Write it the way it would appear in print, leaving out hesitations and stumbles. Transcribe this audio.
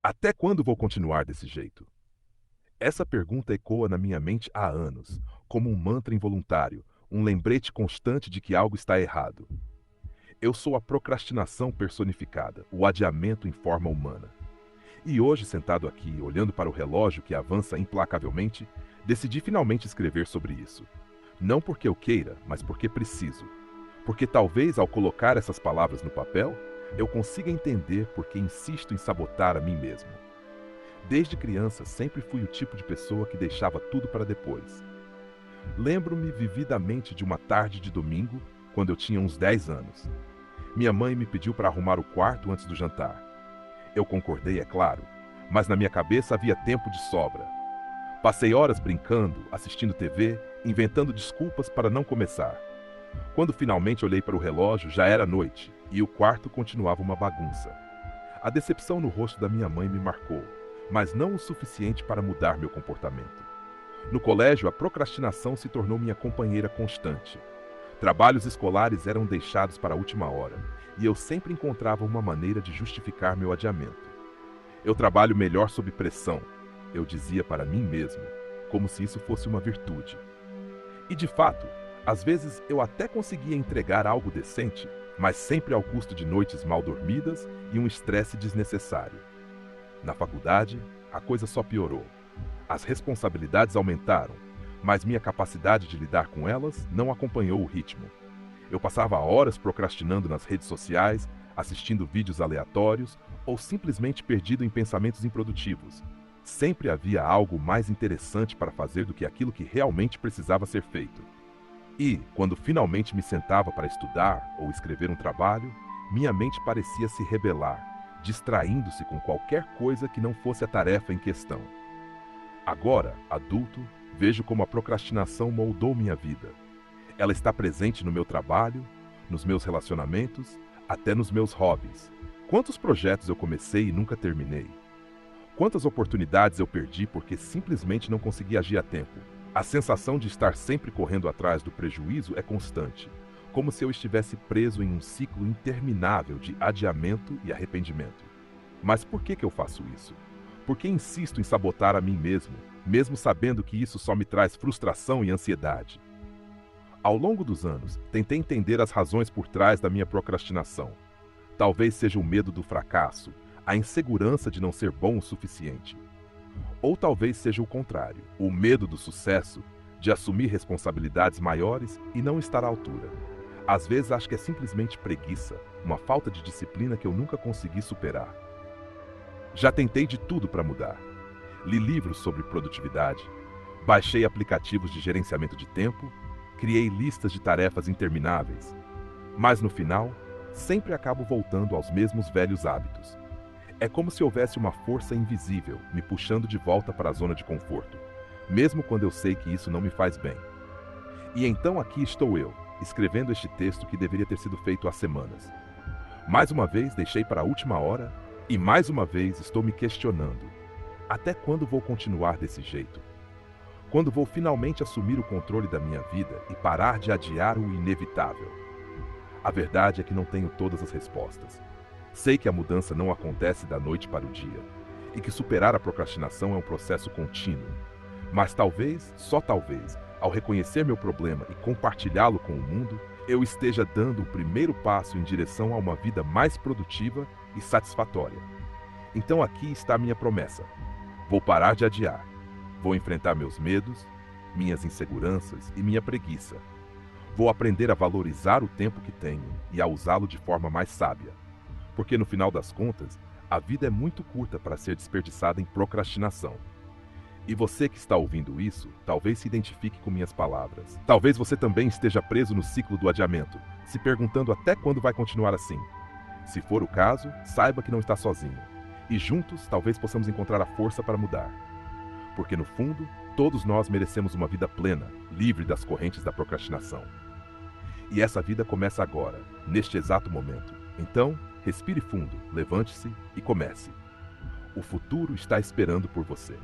Até quando vou continuar desse jeito? Essa pergunta ecoa na minha mente há anos, como um mantra involuntário, um lembrete constante de que algo está errado. Eu sou a procrastinação personificada, o adiamento em forma humana. E hoje, sentado aqui, olhando para o relógio que avança implacavelmente, decidi finalmente escrever sobre isso. Não porque eu queira, mas porque preciso. Porque talvez ao colocar essas palavras no papel, eu consiga entender por que insisto em sabotar a mim mesmo. Desde criança, sempre fui o tipo de pessoa que deixava tudo para depois. Lembro-me vividamente de uma tarde de domingo, quando eu tinha uns 10 anos. Minha mãe me pediu para arrumar o quarto antes do jantar. Eu concordei, é claro, mas na minha cabeça havia tempo de sobra. Passei horas brincando, assistindo TV, inventando desculpas para não começar. Quando finalmente olhei para o relógio, já era noite e o quarto continuava uma bagunça. A decepção no rosto da minha mãe me marcou, mas não o suficiente para mudar meu comportamento. No colégio, a procrastinação se tornou minha companheira constante. Trabalhos escolares eram deixados para a última hora, e eu sempre encontrava uma maneira de justificar meu adiamento. Eu trabalho melhor sob pressão, eu dizia para mim mesmo, como se isso fosse uma virtude. E de fato, às vezes eu até conseguia entregar algo decente, mas sempre ao custo de noites mal dormidas e um estresse desnecessário. Na faculdade, a coisa só piorou. As responsabilidades aumentaram, mas minha capacidade de lidar com elas não acompanhou o ritmo. Eu passava horas procrastinando nas redes sociais, assistindo vídeos aleatórios ou simplesmente perdido em pensamentos improdutivos. Sempre havia algo mais interessante para fazer do que aquilo que realmente precisava ser feito. E, quando finalmente me sentava para estudar ou escrever um trabalho, minha mente parecia se rebelar, distraindo-se com qualquer coisa que não fosse a tarefa em questão. Agora, adulto, vejo como a procrastinação moldou minha vida. Ela está presente no meu trabalho, nos meus relacionamentos, até nos meus hobbies. Quantos projetos eu comecei e nunca terminei? Quantas oportunidades eu perdi porque simplesmente não consegui agir a tempo? A sensação de estar sempre correndo atrás do prejuízo é constante, como se eu estivesse preso em um ciclo interminável de adiamento e arrependimento. Mas por que eu faço isso? Por que insisto em sabotar a mim mesmo, mesmo sabendo que isso só me traz frustração e ansiedade? Ao longo dos anos, tentei entender as razões por trás da minha procrastinação. Talvez seja o medo do fracasso, a insegurança de não ser bom o suficiente. Ou talvez seja o contrário, o medo do sucesso, de assumir responsabilidades maiores e não estar à altura. Às vezes acho que é simplesmente preguiça, uma falta de disciplina que eu nunca consegui superar. Já tentei de tudo para mudar. Li livros sobre produtividade, baixei aplicativos de gerenciamento de tempo, criei listas de tarefas intermináveis. Mas no final, sempre acabo voltando aos mesmos velhos hábitos. É como se houvesse uma força invisível me puxando de volta para a zona de conforto, mesmo quando eu sei que isso não me faz bem. E então aqui estou eu, escrevendo este texto que deveria ter sido feito há semanas. Mais uma vez deixei para a última hora e mais uma vez estou me questionando. Até quando vou continuar desse jeito? Quando vou finalmente assumir o controle da minha vida e parar de adiar o inevitável? A verdade é que não tenho todas as respostas. Sei que a mudança não acontece da noite para o dia e que superar a procrastinação é um processo contínuo. Mas talvez, só talvez, ao reconhecer meu problema e compartilhá-lo com o mundo, eu esteja dando o primeiro passo em direção a uma vida mais produtiva e satisfatória. Então aqui está a minha promessa. Vou parar de adiar. Vou enfrentar meus medos, minhas inseguranças e minha preguiça. Vou aprender a valorizar o tempo que tenho e a usá-lo de forma mais sábia. Porque no final das contas, a vida é muito curta para ser desperdiçada em procrastinação. E você que está ouvindo isso, talvez se identifique com minhas palavras. Talvez você também esteja preso no ciclo do adiamento, se perguntando até quando vai continuar assim. Se for o caso, saiba que não está sozinho. E juntos, talvez possamos encontrar a força para mudar. Porque no fundo, todos nós merecemos uma vida plena, livre das correntes da procrastinação. E essa vida começa agora, neste exato momento. Então, respire fundo, levante-se e comece. O futuro está esperando por você.